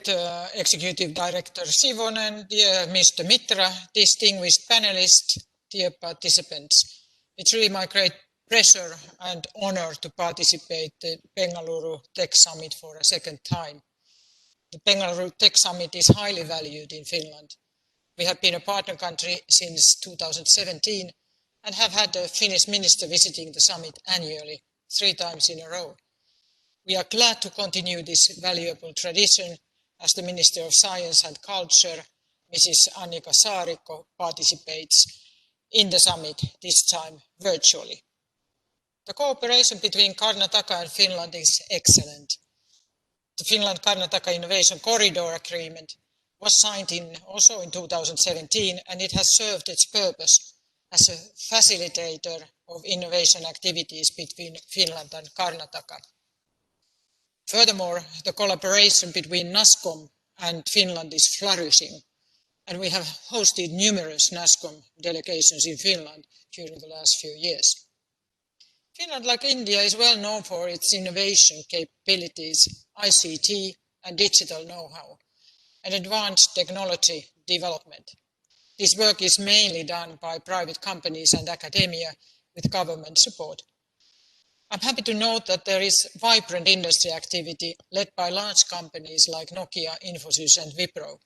Executive Director Sivonen, dear Mr. Mitra, distinguished panelists, dear participants. It's really my great pleasure and honor to participate in the Bengaluru Tech Summit for a second time. The Bengaluru Tech Summit is highly valued in Finland. We have been a partner country since 2017 and have had a Finnish minister visiting the summit annually, 3 times in a row. We are glad to continue this valuable tradition as the Minister of Science and Culture, Mrs. Annika Saarikko, participates in the summit, this time virtually. The cooperation between Karnataka and Finland is excellent. The Finland-Karnataka Innovation Corridor Agreement was signed also in 2017, and it has served its purpose as a facilitator of innovation activities between Finland and Karnataka. Furthermore, the collaboration between NASCOM and Finland is flourishing, and we have hosted numerous NASCOM delegations in Finland during the last few years. Finland, like India, is well known for its innovation capabilities, ICT and digital know-how, and advanced technology development. This work is mainly done by private companies and academia with government support. I'm happy to note that there is vibrant industry activity led by large companies like Nokia, Infosys and Wipro.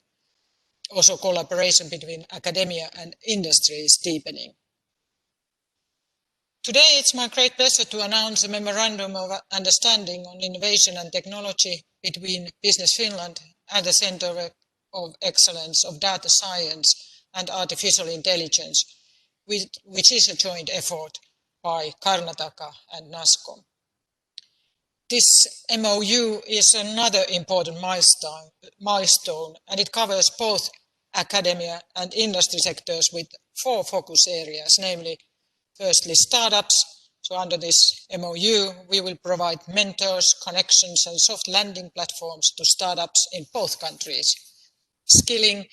Also, collaboration between academia and industry is deepening. Today, it's my great pleasure to announce a Memorandum of Understanding on Innovation and Technology between Business Finland and the Centre of Excellence of Data Science and Artificial Intelligence, which is a joint effort by Karnataka and NASCOM. This MOU is another important milestone, and it covers both academia and industry sectors with 4 focus areas, namely, firstly, startups. So under this MOU, we will provide mentors, connections, and soft landing platforms to startups in both countries. Skilling,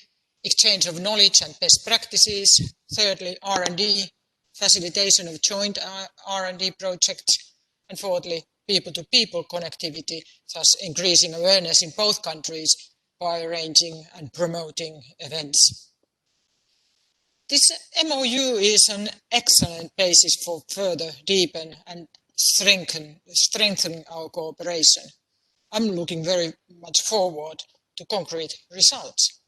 exchange of knowledge and best practices. Thirdly, R&D, facilitation of joint R&D projects. And fourthly, people-to-people connectivity, thus increasing awareness in both countries by arranging and promoting events. This MOU is an excellent basis for further deepen and strengthen our cooperation. I'm looking very much forward to concrete results.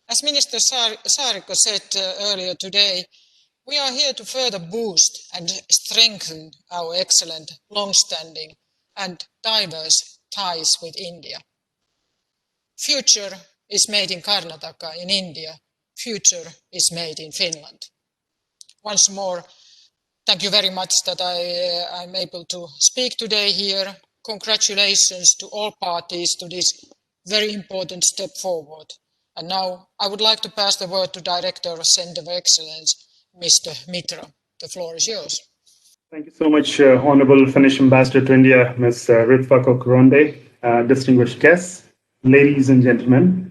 As Minister Saarikko said earlier today, we are here to further boost and strengthen our excellent, long-standing and diverse ties with India. Future is made in Karnataka in India. Future is made in Finland. Once more, thank you very much that I'm able to speak today here. Congratulations to all parties to this very important step forward. And now I would like to pass the word to Director of Centre of Excellence, Mr. Mitra. The floor is yours. Thank you so much, Honorable Finnish Ambassador to India, Ms. Ritva Kokronde, distinguished guests, ladies and gentlemen.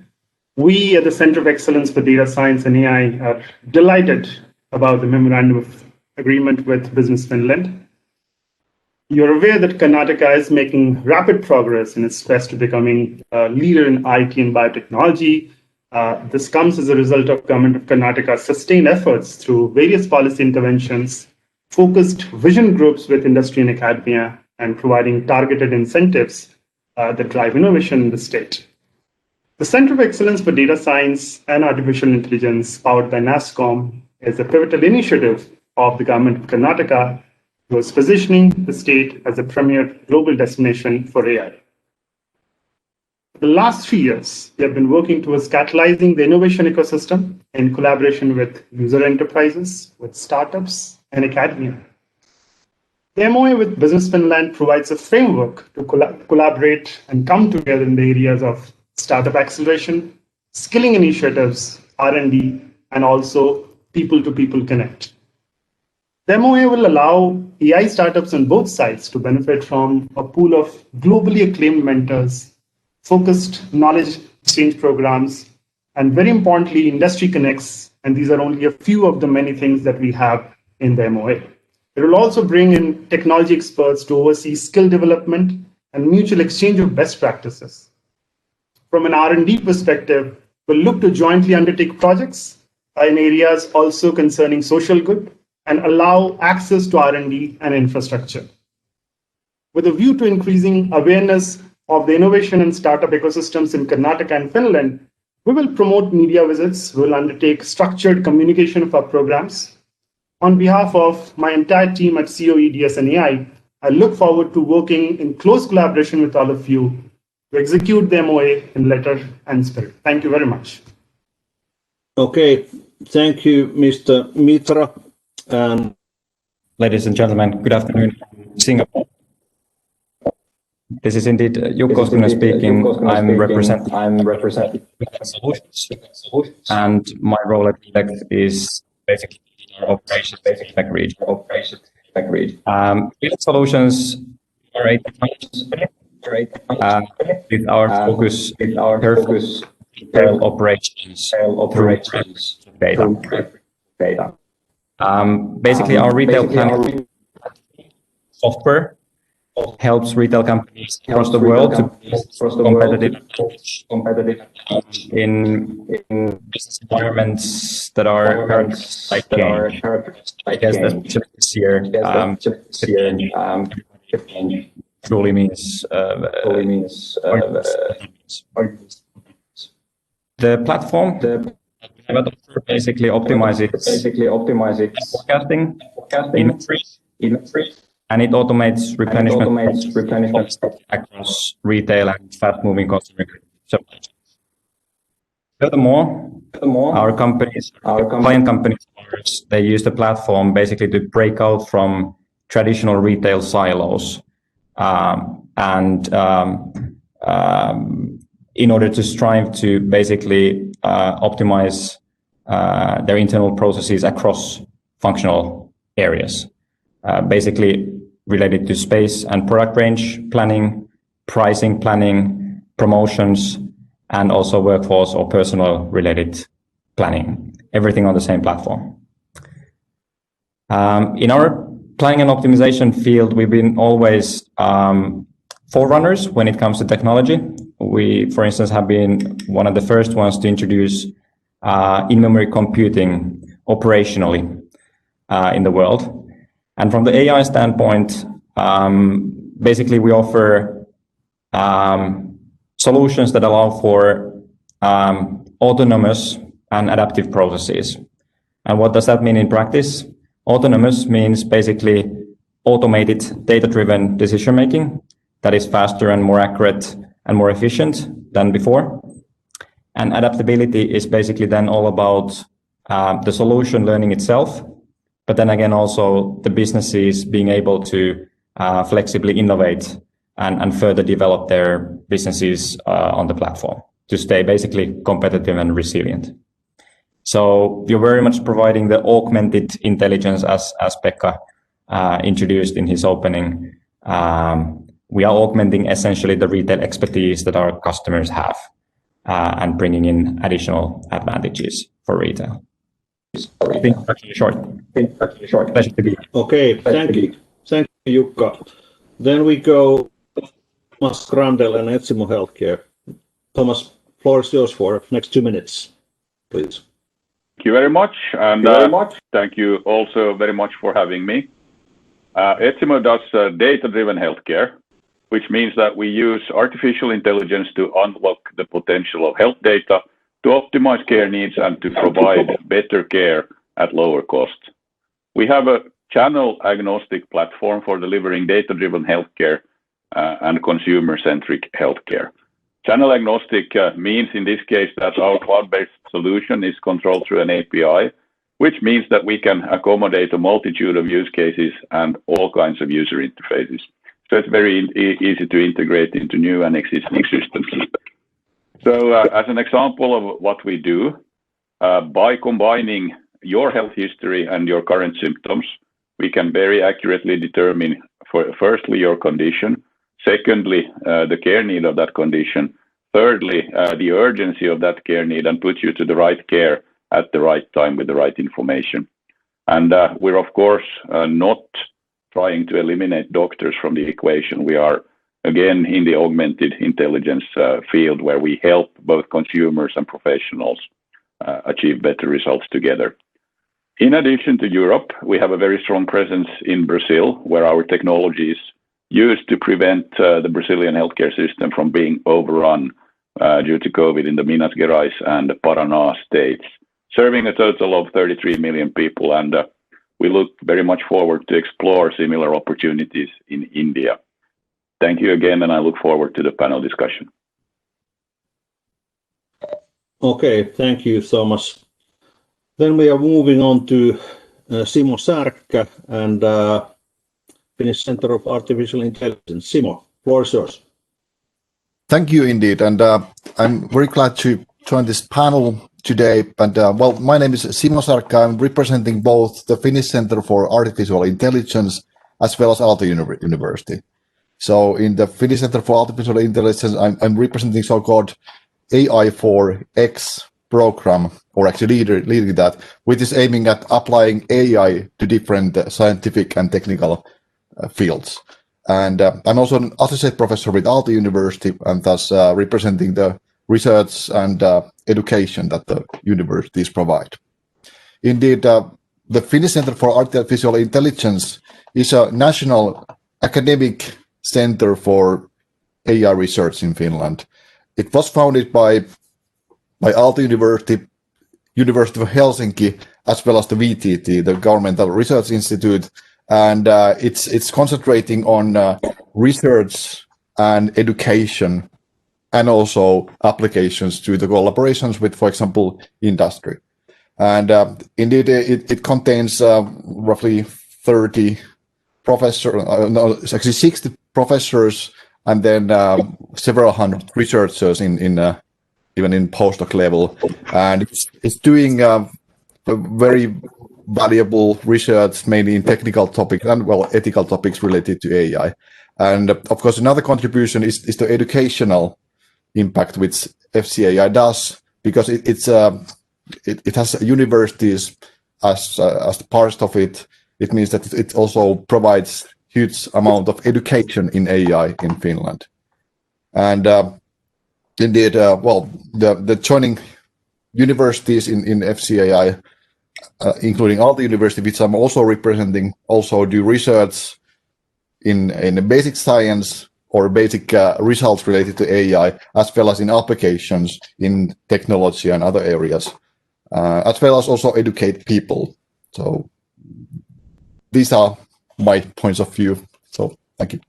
We at the Centre of Excellence for Data Science and AI are delighted about the Memorandum of Agreement with Business Finland. You're aware that Karnataka is making rapid progress in its quest to becoming a leader in IT and biotechnology. This comes as a result of Government of Karnataka's sustained efforts through various policy interventions, focused vision groups with industry and academia, and providing targeted incentives that drive innovation in the state. The Centre of Excellence for Data Science and Artificial Intelligence, powered by NASCOM, is a pivotal initiative of the Government of Karnataka towards positioning the state as a premier global destination for AI. For the last 3 years, we have been working towards catalyzing the innovation ecosystem in collaboration with user enterprises, with startups, and academia. The MOA with Business Finland provides a framework to collaborate and come together in the areas of startup acceleration, skilling initiatives, R&D, and also people-to-people connect. The MOA will allow AI startups on both sides to benefit from a pool of globally acclaimed mentors, focused knowledge exchange programs, and very importantly, industry connects. And these are only a few of the many things that we have in the MOA. It will also bring in technology experts to oversee skill development and mutual exchange of best practices. from an R&D perspective, will look to jointly undertake projects in areas also concerning social good and allow access to R&D and infrastructure. With a view to increasing awareness of the innovation and startup ecosystems in Karnataka and Finland, we will promote media visits, we will undertake structured communication of our programs. On behalf of my entire team at COE, DS and AI, I look forward to working in close collaboration with all of you to execute the MOA in letter and spirit. Thank you very much. Okay, thank you, Mr. Mitra. Ladies and gentlemen, good afternoon from Singapore. This is indeed Jukka Oskinen speaking. I'm representing Solutions, and my role at Elect is basically our operations region. Elect Solutions are a with our focus retail operations through data. Basically, our retail planning software helps retail companies across the world to be competitive in business environments that are characterized I guess that this year truly means the platform basically optimizes forecasting inventory, and it automates replenishment across retail and fast-moving consumer goods. Furthermore, our client companies, they use the platform basically to break out from traditional retail silos, and in order to strive to basically optimize their internal processes across functional areas, basically related to space and product range planning, pricing planning, promotions, and also workforce or personal related planning, everything on the same platform. In our planning and optimization field, we've been always forerunners when it comes to technology. We, for instance, have been one of the first ones to introduce in-memory computing operationally in the world. And from the AI standpoint, basically we offer solutions that allow for autonomous and adaptive processes. And what does that mean in practice? Autonomous means basically automated data-driven decision-making that is faster and more accurate and more efficient than before. And adaptability is basically then all about the solution learning itself, but then again also the businesses being able to flexibly innovate and further develop their businesses on the platform to stay basically competitive and resilient. So you're very much providing the augmented intelligence as Pekka introduced in his opening. We are augmenting essentially the retail expertise that our customers have and bringing in additional advantages for retail. I think actually short. Pleasure to be here. Okay, thank you. Thank you, Jukka. Then we go Thomas Grandel and Etsimo Healthcare. Thomas, floor is yours for next 2 minutes, please. Thank you very much, and thank you also very much for having me. Etsimo does data-driven healthcare, which means that we use artificial intelligence to unlock the potential of health data to optimize care needs and to provide better care at lower cost. We have a channel-agnostic platform for delivering data-driven healthcare and consumer-centric healthcare. Channel-agnostic means in this case that our cloud-based solution is controlled through an API, which means that we can accommodate a multitude of use cases and all kinds of user interfaces. So it's very easy to integrate into new and existing systems. So as an example of what we do, by combining your health history and your current symptoms, we can very accurately determine, firstly, your condition, secondly, the care need of that condition, thirdly, the urgency of that care need, and put you to the right care at the right time with the right information. And we're, of course, not trying to eliminate doctors from the equation. We are again, in the augmented intelligence field, where we help both consumers and professionals achieve better results together. In addition to Europe, we have a very strong presence in Brazil, where our technology is used to prevent the Brazilian healthcare system from being overrun due to COVID in the Minas Gerais and Paraná states, serving a total of 33 million people. And we look very much forward to explore similar opportunities in India. Thank you again, and I look forward to the panel discussion. Okay, thank you, Thomas. Then we are moving on to Simo Särkkä and Finnish Center of Artificial Intelligence. Simo, floor is yours. Thank you indeed, and I'm very glad to join this panel today. And well, my name is Simo Särkkä. I'm representing both the Finnish Center for Artificial Intelligence as well as Aalto University. So in the Finnish Center for Artificial Intelligence, I'm representing so-called AI for X program, or actually leading that, which is aiming at applying AI to different scientific and technical fields. And I'm also an associate professor with Aalto University, and thus representing the research and education that the universities provide. Indeed, the Finnish Center for Artificial Intelligence is a national academic center for AI research in Finland. It was founded by Aalto University, University of Helsinki, as well as the VTT, the Governmental Research Institute, and it's concentrating on research and education, and also applications to the collaborations with, for example, industry. And indeed, it contains roughly 30 professors, no, it's actually 60 professors, and then several hundred researchers in even in postdoc level, and it's doing very valuable research, mainly in technical topics and ethical topics related to AI. And of course, another contribution is the educational impact which FCAI does, because it has universities as part of it. It means that it also provides huge amount of education in AI in Finland. And indeed, the joining universities in FCAI, including Aalto University, which I'm also representing, also do research in basic science or basic results related to AI, as well as in applications in technology and other areas, as well as also educate people. So these are my points of view. So thank you.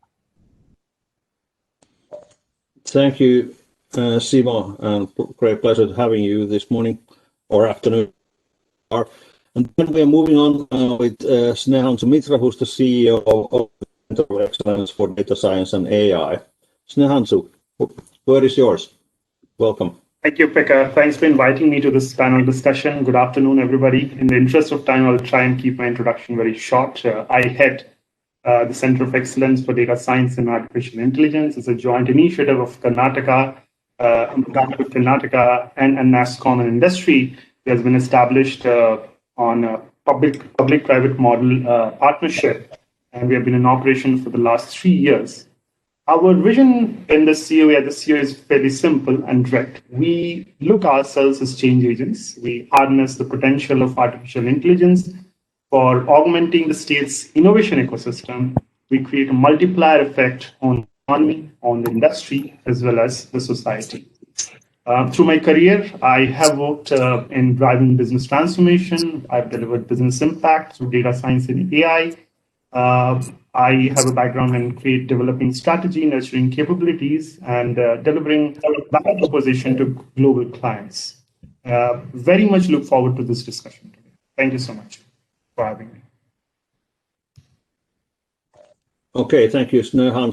Thank you, Simo, and great pleasure having you this morning or afternoon. And then we are moving on with Snehan Sumitra, who's the CEO of the Center of Excellence for Data Science and AI. Snehan, word is yours. Welcome. Thank you, Pekka. Thanks for inviting me to this panel discussion. Good afternoon, everybody. In the interest of time, I'll try and keep my introduction very short. I head the Center of Excellence for Data Science and Artificial Intelligence. It's a joint initiative of Karnataka, government of Karnataka and NASSCOM and industry. It has been established on a public-private model partnership, and we have been in operation for the last 3 years. Our vision in this COA this year is fairly simple and direct. We look ourselves as change agents. We harness the potential of artificial intelligence for augmenting the state's innovation ecosystem. We create a multiplier effect on the economy, on the industry, as well as the society. Through my career, I have worked in driving business transformation. I've delivered business impact through data science and AI. I have a background in developing strategy, nurturing capabilities, and delivering value proposition to global clients. Very much look forward to this discussion today. Thank you so much for having me. Okay, thank you, Snehan.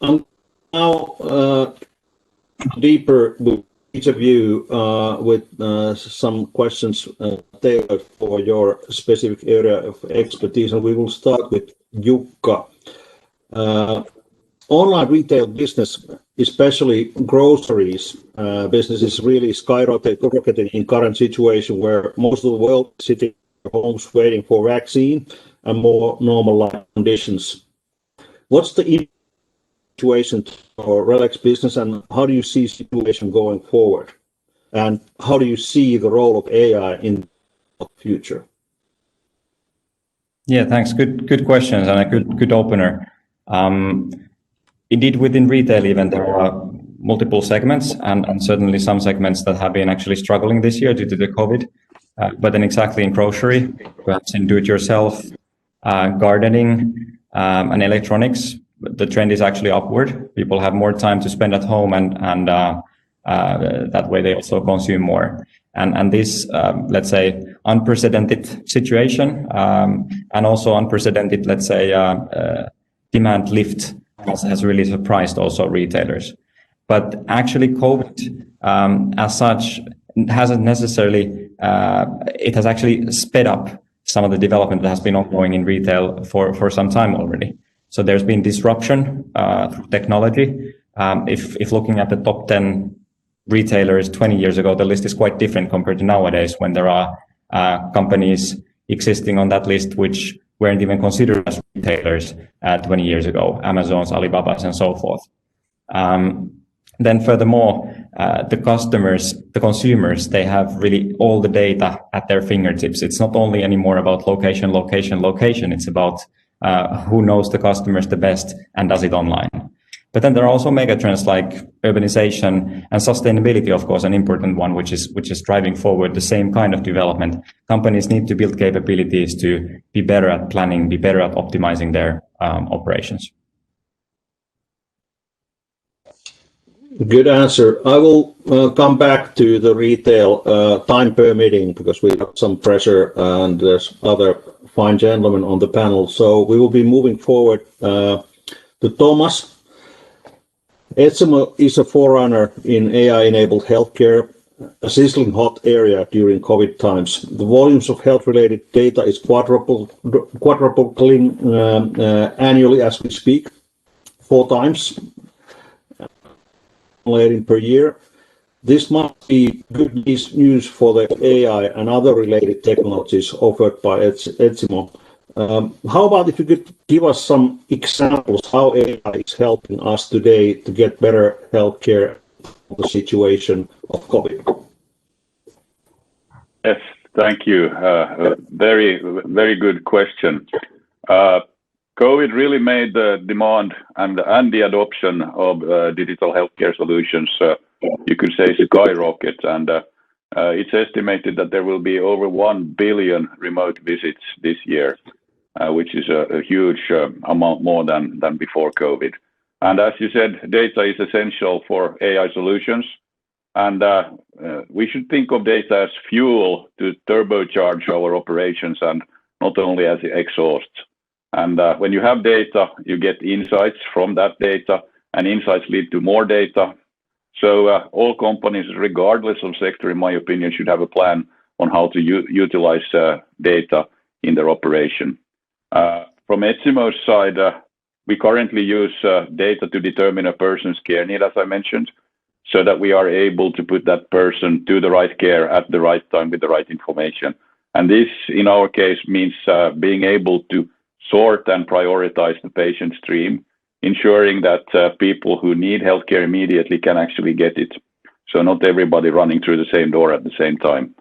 I'm now deeper with each of you with some questions tailored for your specific area of expertise, and we will start with Jukka. Online retail business, especially groceries business, is really skyrocketing in current situation where most of the world is sitting at homes waiting for vaccine and more normal life conditions. What's the situation for RELX business, and how do you see situation going forward? And how do you see the role of AI in the future? Yeah, thanks. Good questions and a good opener. Indeed, within retail, even there are multiple segments, and certainly some segments that have been actually struggling this year due to the COVID. But then exactly in grocery, perhaps in do-it-yourself, gardening, and electronics, the trend is actually upward. People have more time to spend at home, and that way they also consume more. And this, let's say, unprecedented situation, and also unprecedented, let's say, demand lift has really surprised also retailers. But actually COVID, as such, hasn't necessarily, it has actually sped up some of the development that has been ongoing in retail for some time already. So there's been disruption through technology. If looking at the top 10 retailers 20 years ago, the list is quite different compared to nowadays, when there are companies existing on that list which weren't even considered as retailers 20 years ago, Amazons, Alibabas, and so forth. Then furthermore, the customers, the consumers, they have really all the data at their fingertips. It's not only anymore about location. It's about who knows the customers the best and does it online. But then there are also megatrends like urbanization and sustainability, of course, an important one, which is driving forward the same kind of development. Companies need to build capabilities to be better at planning, be better at optimizing their operations. Good answer. I will come back to the retail time permitting, because we have some pressure and there's other fine gentlemen on the panel. So we will be moving forward to Thomas. Etsimo is a forerunner in AI-enabled healthcare, a sizzling hot area during COVID times. The volumes of health-related data is quadrupling annually as we speak, 4 times per year. This must be good news for the AI and other related technologies offered by Etsimo. How about if you could give us some examples how AI is helping us today to get better healthcare in the situation of COVID? Yes, thank you. Very, very good question. COVID really made the demand and the adoption of digital healthcare solutions, you could say, skyrocket. And it's estimated that there will be over 1 billion remote visits this year, which is a huge amount more than before COVID. And as you said, data is essential for AI solutions. And we should think of data as fuel to turbocharge our operations and not only as exhaust. And when you have data, you get insights from that data, and insights lead to more data. So all companies, regardless of sector, in my opinion, should have a plan on how to utilize data in their operation. From Etsimo's side, we currently use data to determine a person's care need, as I mentioned, so that we are able to put that person to the right care at the right time with the right information. And this, in our case, means being able to sort and prioritize the patient stream, ensuring that people who need healthcare immediately can actually get it. So not everybody running through the same door at the same time.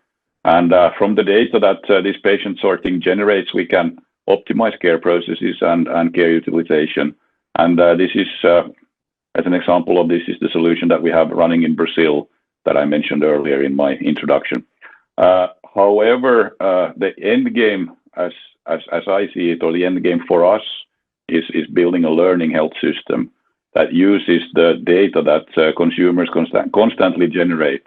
And from the data that this patient sorting generates, we can optimize care processes and care utilization. And this is, as an example of this, is the solution that we have running in Brazil that I mentioned earlier in my introduction. However, the end game, as I see it, or the end game for us, is building a learning health system that uses the data that consumers constantly generate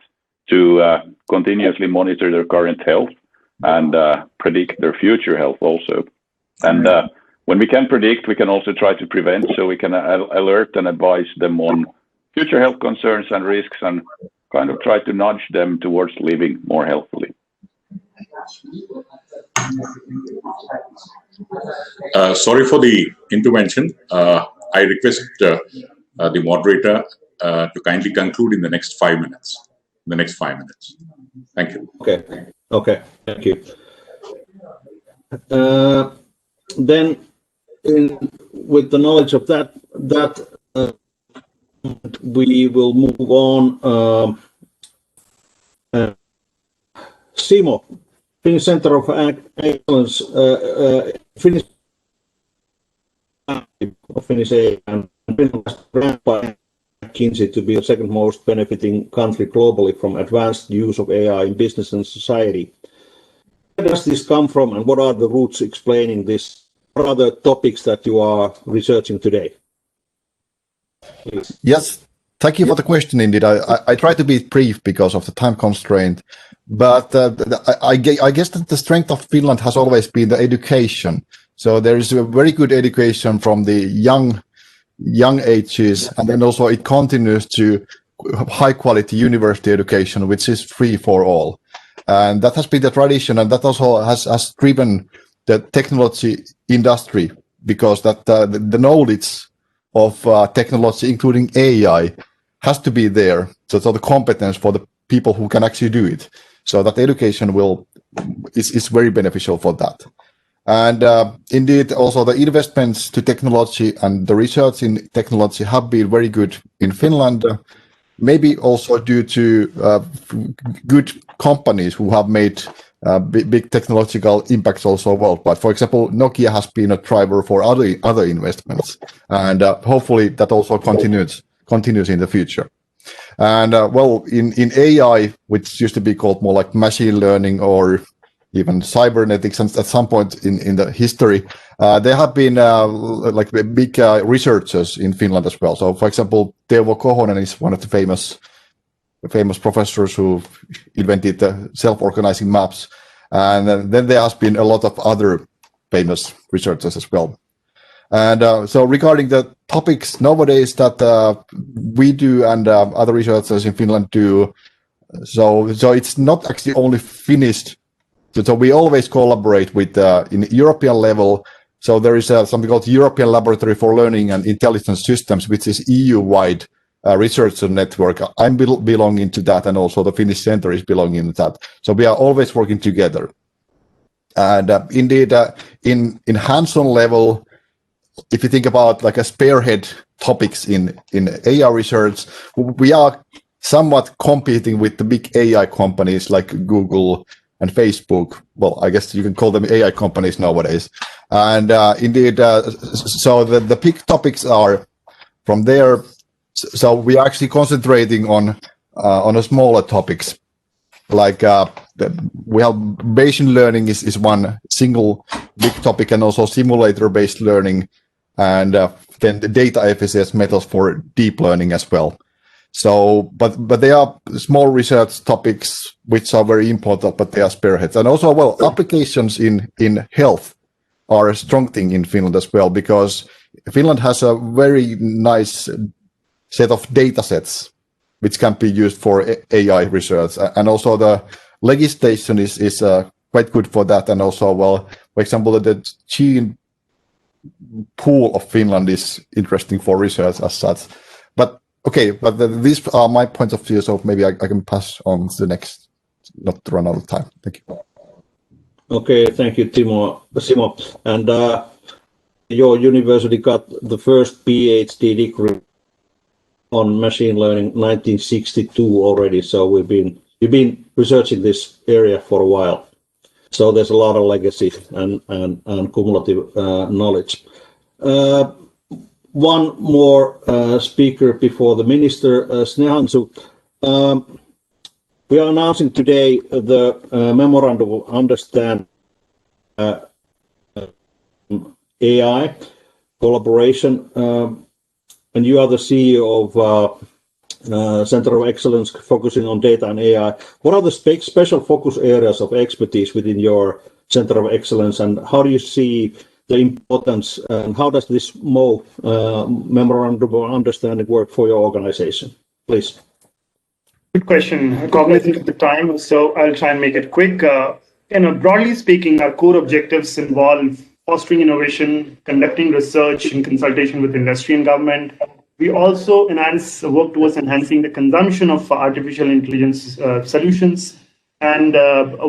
to continuously monitor their current health and predict their future health also. And when we can predict, we can also try to prevent, so we can alert and advise them on future health concerns and risks, and kind of try to nudge them towards living more healthily. Sorry for the intervention. I request the moderator to kindly conclude in the next 5 minutes. Thank you. Okay. Thank you. Then, with the knowledge of that we will move on. Simo, Finnish Center of Excellence, Finnish AI and Finland was ranked by McKinsey to be the second most benefiting country globally from advanced use of AI in business and society. Where does this come from, and what are the roots explaining this? What are the topics that you are researching today? Please. Yes, thank you for the question. Indeed, I try to be brief because of the time constraint, but I guess that the strength of Finland has always been the education. So there is a very good education from the young ages, and then also it continues to high quality university education, which is free for all. And that has been the tradition, and that also has driven the technology industry, because that the knowledge of technology, including AI, has to be there. So the competence for the people who can actually do it. So that education is very beneficial for that. And indeed, also the investments to technology and the research in technology have been very good in Finland. Maybe also due to good companies who have made big technological impacts also worldwide. For example, Nokia has been a driver for other investments, and hopefully that also continues in the future. And in AI, which used to be called more like machine learning or even cybernetics, and at some point in the history, there have been like big researchers in Finland as well. So, for example, Teuvo Kohonen is one of the famous professors who invented the self-organizing maps, and then there has been a lot of other famous researchers as well. And so, regarding the topics nowadays that we do and other researchers in Finland do, so it's not actually only finished. So we always collaborate with in European level. So there is something called European Laboratory for Learning and Intelligence Systems, which is EU-wide researcher network. I'm belonging to that, and also the Finnish Center is belonging to that. So we are always working together. And indeed, in hands-on level, if you think about like a spearhead topics in AI research, we are somewhat competing with the big AI companies like Google and Facebook. Well, I guess you can call them AI companies nowadays. And indeed, so the big topics are from there. So we are actually concentrating on a smaller topics, like we have Bayesian learning is one single big topic, and also simulator-based learning, and then the data FSS methods for deep learning as well. So, but they are small research topics which are very important, but they are spearheads. And also, well, applications in health are a strong thing in Finland as well, because Finland has a very nice set of data sets which can be used for AI research. And also the legislation is quite good for that. And also, well, for example, the gene pool of Finland is interesting for research as such. But okay, but these are my points of view, so maybe I can pass on to the next, not to run out of time. Thank you. Okay, thank you, Simo. And your university got the first PhD degree on machine learning 1962 already, so you've been researching this area for a while. So there's a lot of legacy and cumulative knowledge. One more speaker before the minister, Snehansu. We are announcing today the memorandum of understanding AI collaboration, and you are the CEO of Center of Excellence focusing on data and AI. What are the special focus areas of expertise within your Center of Excellence, and how do you see the importance, and how does this memorandum of understanding work for your organization? Please. Good question. Cognizant of the time, so I'll try and make it quick. Broadly speaking, our core objectives involve fostering innovation, conducting research in consultation with industry and government. We also work towards enhancing the consumption of artificial intelligence solutions, and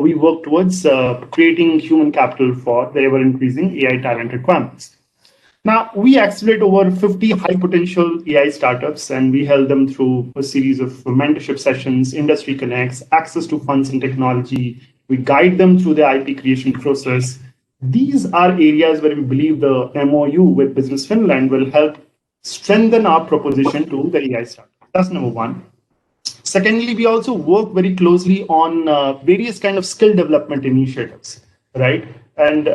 we work towards creating human capital for the ever-increasing AI talent requirements. Now, we accelerate over 50 high potential AI startups, and we help them through a series of mentorship sessions, industry connects, access to funds and technology. We guide them through the IP creation process. These are areas where we believe the MOU with Business Finland will help strengthen our proposition to the AI startup. That's number one. Secondly, we also work very closely on various kind of skill development initiatives, right? And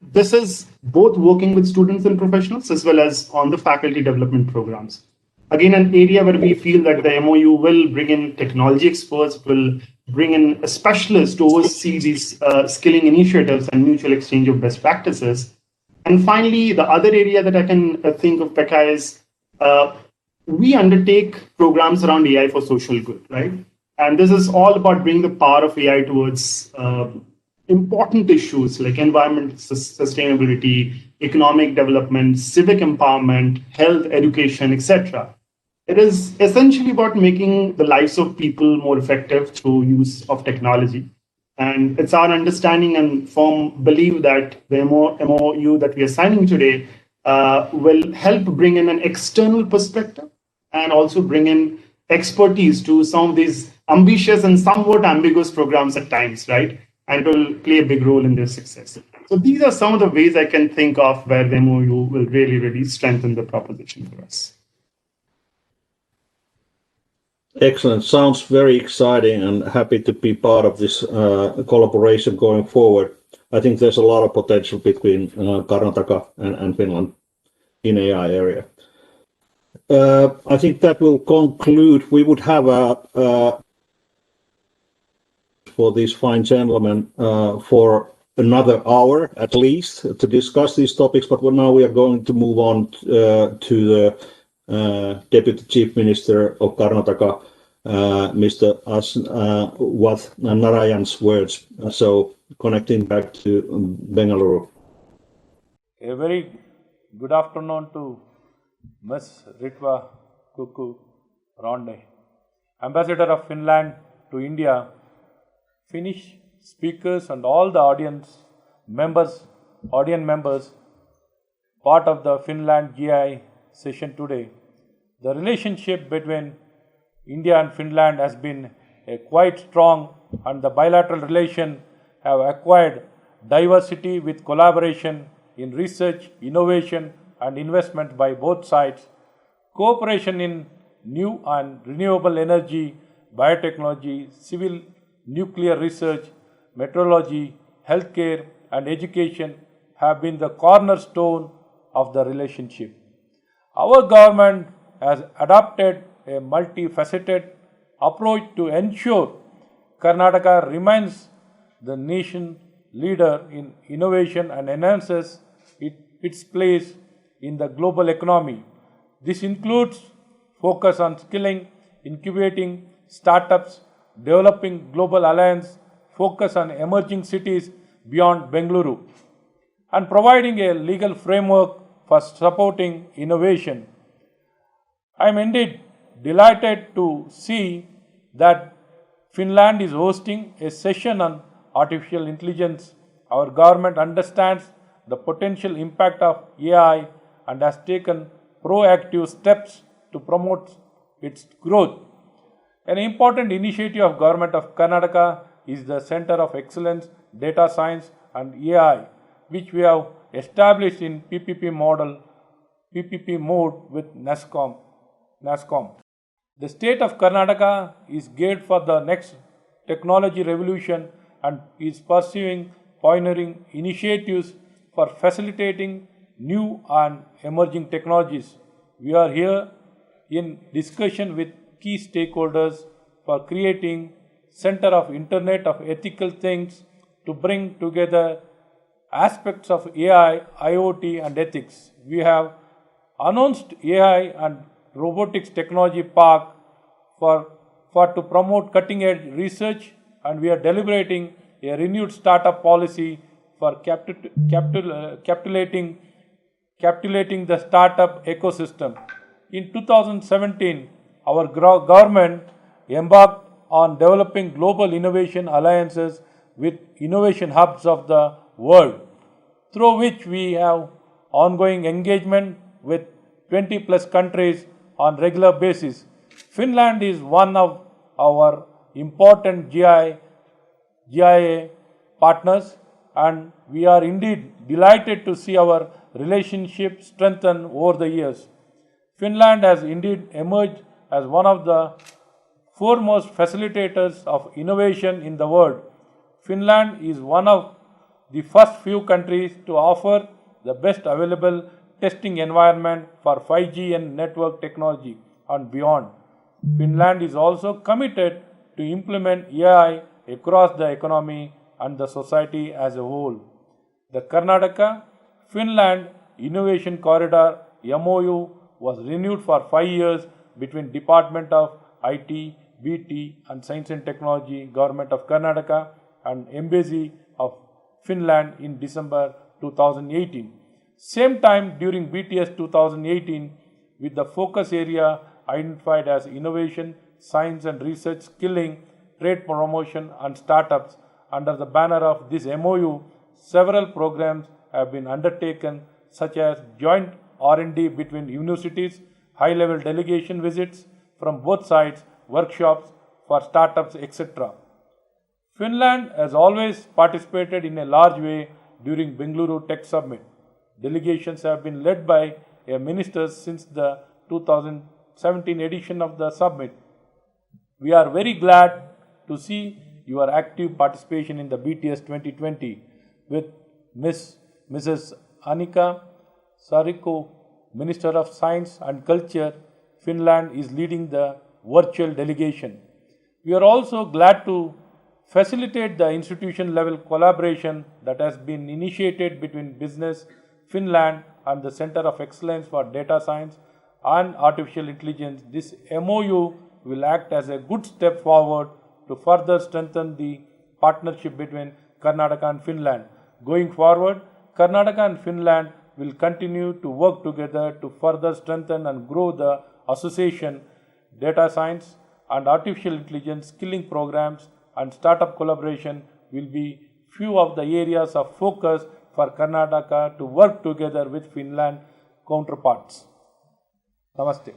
this is both working with students and professionals as well as on the faculty development programs. Again, an area where we feel that the MOU will bring in technology experts, will bring in a specialist to oversee these skilling initiatives and mutual exchange of best practices. And finally, the other area that I can think of, Pekka, is we undertake programs around AI for social good, right? And this is all about bringing the power of AI towards important issues like environment sustainability, economic development, civic empowerment, health, education, etc. It is essentially about making the lives of people more effective through use of technology. And it's our understanding and firm belief that the MOU that we are signing today will help bring in an external perspective and also bring in expertise to some of these ambitious and somewhat ambiguous programs at times, right? And it will play a big role in their success. So these are some of the ways I can think of where the MOU will really, really strengthen the proposition for us. Excellent. Sounds very exciting, and happy to be part of this collaboration going forward. I think there's a lot of potential between Karnataka and Finland in AI area. I think that will conclude. We would have for these fine gentlemen for another hour at least to discuss these topics, but now we are going to move on to the Deputy Chief Minister of Karnataka, Mr. Wath Narayan's words. So connecting back to Bengaluru. A very good afternoon to Ms. Ritva Kuku Ronde, Ambassador of Finland to India, Finnish speakers and all the audience members, part of the Finland GI session today. The relationship between India and Finland has been quite strong, and the bilateral relation have acquired diversity with collaboration in research, innovation and investment by both sides, cooperation in new and renewable energy, biotechnology, civil nuclear research, meteorology, healthcare and education have been the cornerstone of the relationship. Our government has adopted a multifaceted approach to ensure Karnataka remains the nation leader in innovation and enhances its place in the global economy. This includes focus on skilling, incubating startups, developing global alliance, focus on emerging cities beyond Bengaluru, and providing a legal framework for supporting innovation. I am indeed delighted to see that Finland is hosting a session on artificial intelligence. Our government understands the potential impact of AI and has taken proactive steps to promote its growth. An important initiative of Government of Karnataka is the Center of Excellence, Data Science and AI, which we have established in PPP mode with NASCOM. The state of Karnataka is geared for the next technology revolution and is pursuing pioneering initiatives for facilitating new and emerging technologies. We are here in discussion with key stakeholders for creating Center of Internet of Ethical Things to bring together aspects of AI, IoT and ethics. We have announced AI and robotics technology park for to promote cutting edge research, and we are deliberating a renewed startup policy for capitulating the startup ecosystem. In 2017, our government embarked on developing global innovation alliances with innovation hubs of the world, through which we have ongoing engagement with 20 plus countries on regular basis. Finland is one of our important GIA partners, and we are indeed delighted to see our relationship strengthen over the years. Finland has indeed emerged as one of the foremost facilitators of innovation in the world. Finland is one of the first few countries to offer the best available testing environment for 5G and network technology and beyond. Finland is also committed to implement AI across the economy and the society as a whole. The Karnataka-Finland Innovation Corridor MOU was renewed for 5 years between Department of IT, BT and Science and Technology, Government of Karnataka and Embassy of Finland in December 2018. Same time during BTS 2018, with the focus area identified as innovation, science and research, skilling, trade promotion and startups. Under the banner of this MOU, several programs have been undertaken such as joint R&D between universities, high-level delegation visits from both sides, workshops for startups, etc. Finland has always participated in a large way during Bengaluru Tech Summit. Delegations have been led by ministers since the 2017 edition of the summit. We are very glad to see your active participation in the BTS 2020 with Mrs. Annika Saarikko, Minister of Science and Culture. Finland is leading the virtual delegation. We are also glad to facilitate the institution level collaboration that has been initiated between Business Finland and the Center of Excellence for Data Science and Artificial Intelligence. This MOU will act as a good step forward to further strengthen the partnership between Karnataka and Finland. Going forward, Karnataka and Finland will continue to work together to further strengthen and grow the association. Data science and artificial intelligence skilling programs and startup collaboration will be few of the areas of focus for Karnataka to work together with Finland counterparts. Namaste.